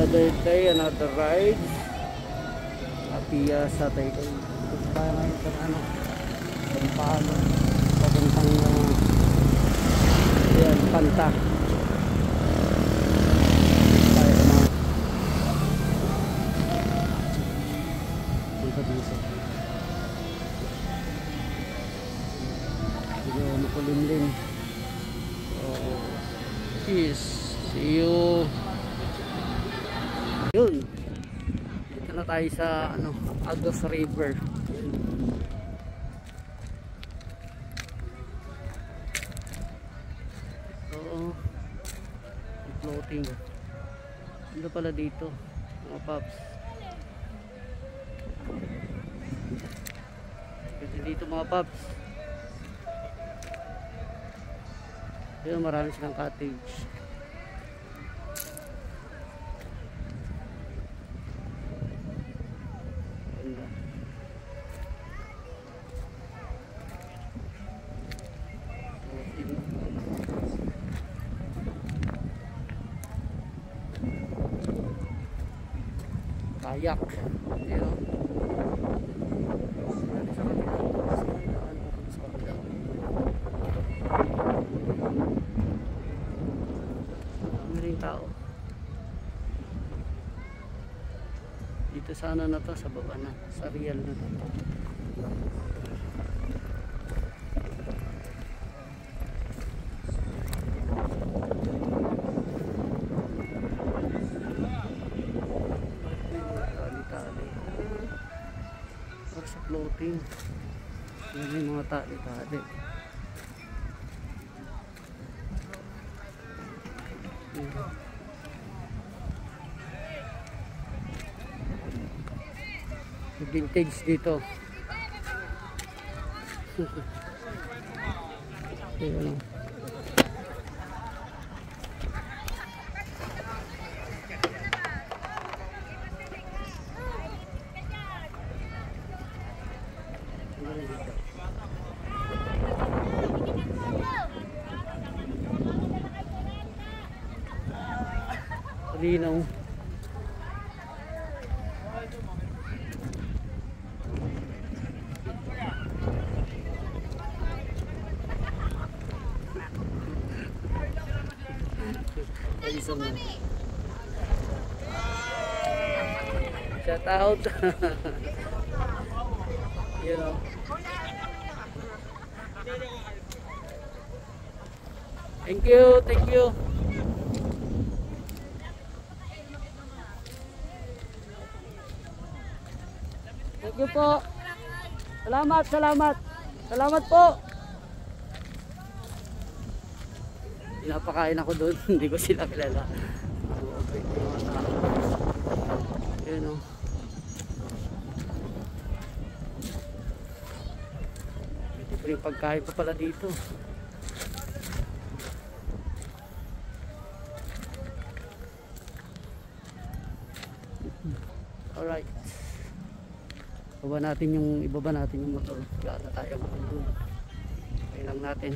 Another day, another ride. Happy Saturday. Ito tayo ngayon sa ano, Pampalo. Papuntang yan, Panta. Tayo na punta dito. Hindi makulimlim. So, peace. See you. Yun. Dito na tayo sa ano, Agos River. Oo. Floating. Ano pala dito, mga paps. Dito mga paps. Yun, marami silang cottage. Kayak. Ayan. Maraming tao. Dito sana na to, sa baba na, sa real na to. Sa floating. Yan yung mga tali-tali. Vintage dito. Ayan. Linaw. Shout out. You know. Thank you, thank you. Thank you po. Salamat, salamat. Salamat po. Pinapakain ako doon. Hindi ko sila kilala. Ayan o. Pwede pa rin pagkain pa pala dito. Alright. Ibaba natin yung motor. Wala na tayo doon. Kaya lang natin.